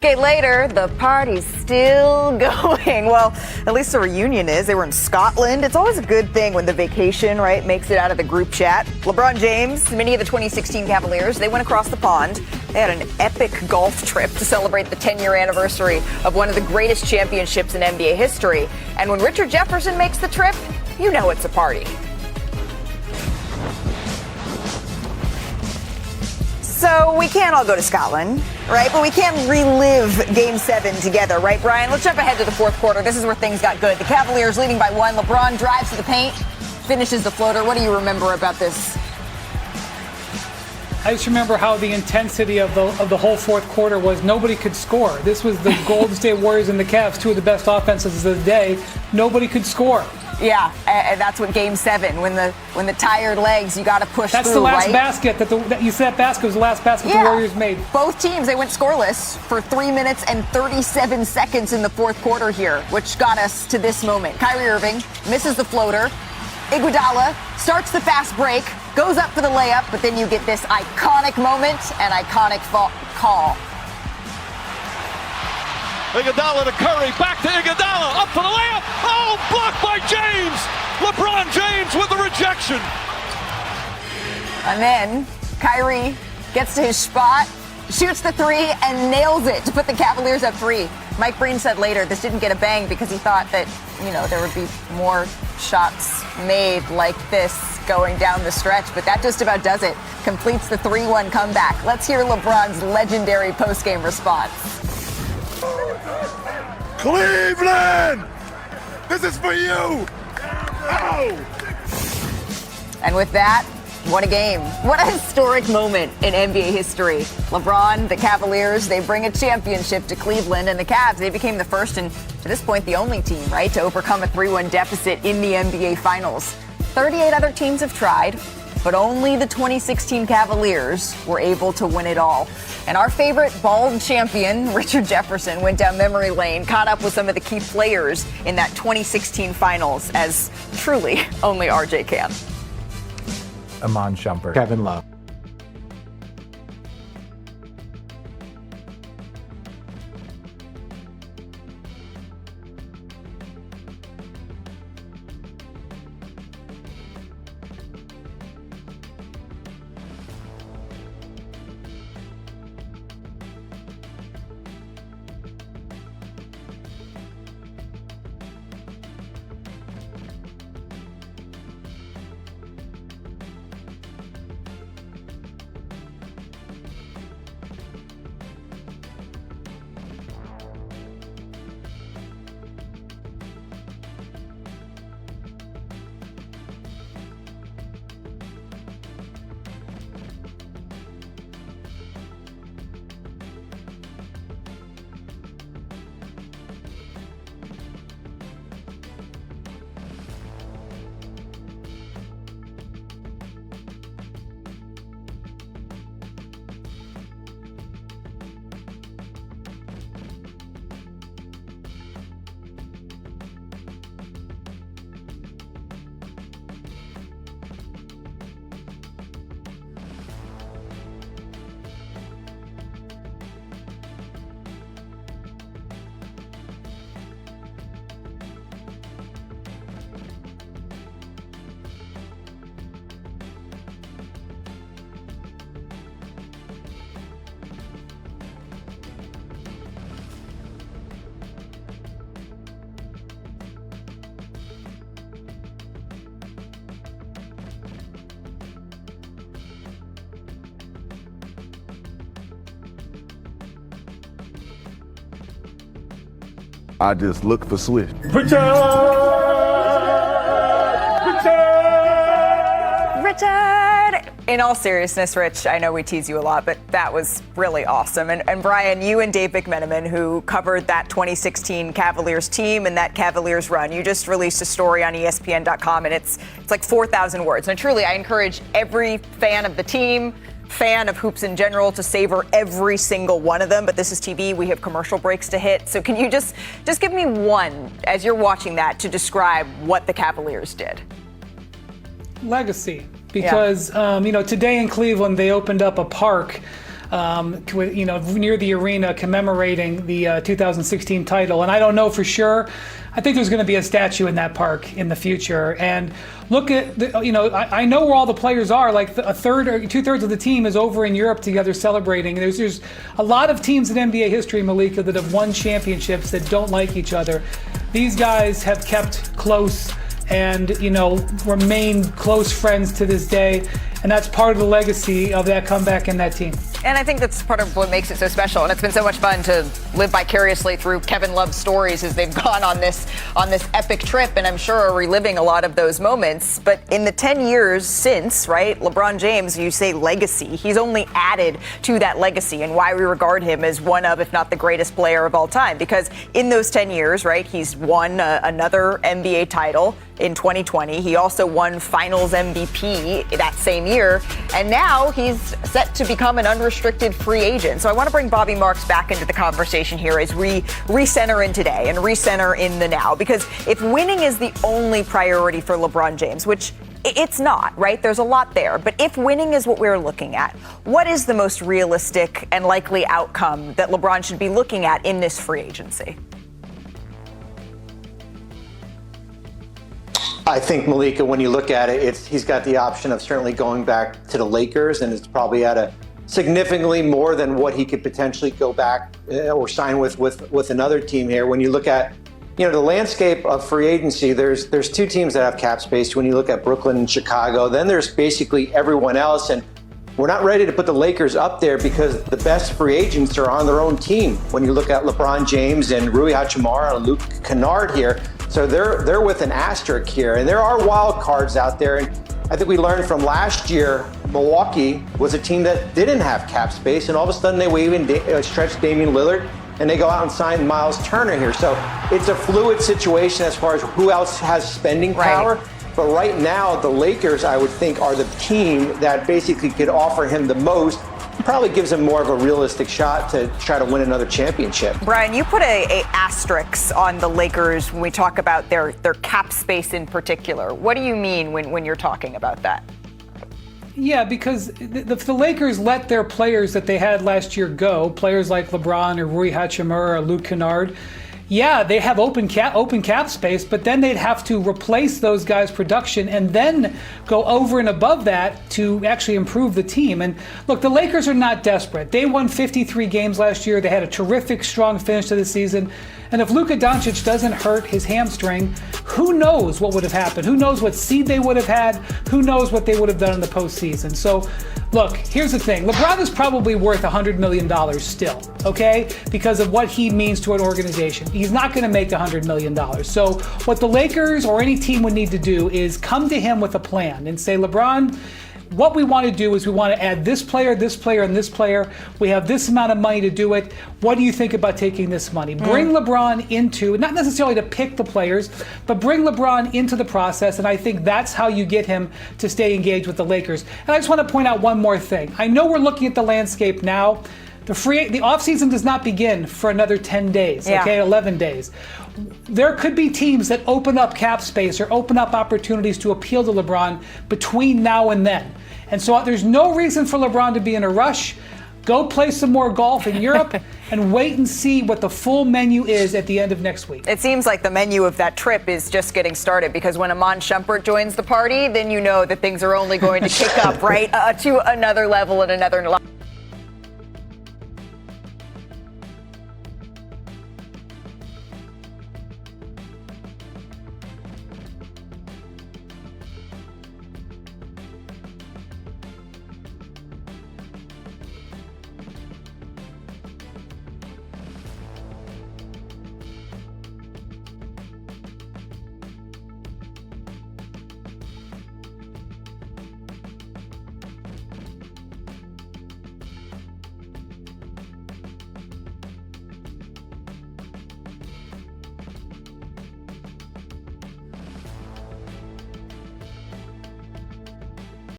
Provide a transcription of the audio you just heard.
Okay, later, the party's still going. Well, at least the reunion is. They were in Scotland. It's always a good thing when the vacation, right, makes it out of the group chat. LeBron James, many of the 2016 Cavaliers, they went across the pond. They had an epic golf trip to celebrate the 10-year anniversary of one of the greatest championships in NBA history. And when Richard Jefferson makes the trip, you know it's a party. So we can't all go to Scotland, right? But we can relive Game 7 together, right, Brian? Let's jump ahead to the fourth quarter. This is where things got good. The Cavaliers leading by 1. LeBron drives to the paint, finishes the floater. What do you remember about this? I just remember how the intensity of the whole fourth quarter was. Nobody could score. This was the Golden State Warriors and the Cavs, two of the best offenses of the day. Nobody could score. Yeah, and that's what Game 7, when the tired legs, you got to push through, right? That's the last basket that you said. That basket was the last basket the Warriors made. Both teams, they went scoreless for 3 minutes and 37 seconds in the fourth quarter here, which got us to this moment. Kyrie Irving misses the floater. Iguodala starts the fast break, goes up for the layup, but then you get this iconic moment and iconic call. Iguodala to Curry, back to Iguodala, up for the layup. Oh, blocked by James. LeBron James with the rejection. And then Kyrie gets to his spot, shoots the three, and nails it to put the Cavaliers up 3. Mike Breen said later this didn't get a bang because he thought that, there would be more shots made like this going down the stretch, but that just about does it. Completes the 3-1 comeback. Let's hear LeBron's legendary postgame response. Cleveland! This is for you! Ow! And with that, what a game. What a historic moment in NBA history. LeBron, the Cavaliers, they bring a championship to Cleveland, and the Cavs, they became the first and, to this point, the only team, right, to overcome a 3-1 deficit in the NBA Finals. 38 other teams have tried, but only the 2016 Cavaliers were able to win it all. And our favorite bald champion, Richard Jefferson, went down memory lane, caught up with some of the key players in that 2016 Finals, as truly only RJ can. Amon Shumpert, Kevin Love. I just look for Swift. Richard! In all seriousness, Rich, I know we tease you a lot, but that was really awesome. And Brian, you and Dave McMenamin, who covered that 2016 Cavaliers team and that Cavaliers run, you just released a story on espn.com, and it's like 4,000 words. And truly, I encourage every fan of the team, fan of hoops in general, to savor every single one of them. But this is TV. We have commercial breaks to hit. So can you just give me one, as you're watching that, to describe what the Cavaliers did? Legacy. Because, today in Cleveland, they opened up a park near the arena commemorating the 2016 title. And I don't know for sure. I think there's going to be a statue in that park in the future. And look at, I know where all the players are. Like a third or 2/3 of the team is over in Europe together celebrating. There's a lot of teams in NBA history, Malika, that have won championships that don't like each other. These guys have kept close and, remain close friends to this day. And that's part of the legacy of that comeback and that team. And I think that's part of what makes it so special. And it's been so much fun to live vicariously through Kevin Love's stories as they've gone on this epic trip. And I'm sure are reliving a lot of those moments. But in the 10 years since, right, LeBron James, you say legacy. He's only added to that legacy and why we regard him as one of, if not the greatest player of all time. Because in those 10 years, right, he's won another NBA title in 2020. He also won Finals MVP that same year. And now he's set to become an unrestricted free agent. So I want to bring Bobby Marks back into the conversation here as we recenter in today and recenter in the now. Because if winning is the only priority for LeBron James, which it's not, right? There's a lot there. But if winning is what we're looking at, what is the most realistic and likely outcome that LeBron should be looking at in this free agency? I think, Malika, when you look at it, he's got the option of certainly going back to the Lakers, and it's probably at a significantly more than what he could potentially go back or sign with another team here. When you look at, the landscape of free agency, there's two teams that have cap space. When you look at Brooklyn and Chicago, then there's basically everyone else, and we're not ready to put the Lakers up there because the best free agents are on their own team. When you look at LeBron James and Rui Hachimura and Luke Kennard here, so they're with an asterisk here, and there are wild cards out there. And I think we learned from last year, Milwaukee was a team that didn't have cap space, and all of a sudden they wave and stretch Damian Lillard, and they go out and sign Miles Turner here. So it's a fluid situation as far as who else has spending power. Right. But right now, the Lakers, I would think, are the team that basically could offer him the most. Probably gives him more of a realistic shot to try to win another championship. Brian, you put a asterisk on the Lakers when we talk about their cap space in particular. What do you mean when you're talking about that? Yeah, because if the Lakers let their players that they had last year go, players like LeBron or Rui Hachimura or Luke Kennard, yeah, they have open cap space, but then they'd have to replace those guys' production and then go over and above that to actually improve the team. And look, the Lakers are not desperate. They won 53 games last year. They had a terrific, strong finish to the season. And if Luka Doncic doesn't hurt his hamstring, who knows what would have happened? Who knows what seed they would have had? Who knows what they would have done in the postseason? So, look, here's the thing. LeBron is probably worth $100 million still, okay? Because of what he means to an organization. He's not going to make $100 million. So what the Lakers or any team would need to do is come to him with a plan and say, LeBron, what we want to do is we want to add this player, and this player. We have this amount of money to do it. What do you think about taking this money? Bring LeBron into, not necessarily to pick the players, but bring LeBron into the process, and I think that's how you get him to stay engaged with the Lakers. And I just want to point out one more thing. I know we're looking at the landscape now. The offseason does not begin for another 10 days, okay, 11 days. There could be teams that open up cap space or open up opportunities to appeal to LeBron between now and then. And so there's no reason for LeBron to be in a rush. Go play some more golf in Europe and wait and see what the full menu is at the end of next week. It seems like the menu of that trip is just getting started, because when Iman Shumpert joins the party, then you know that things are only going to kick up, right, to another level and another level.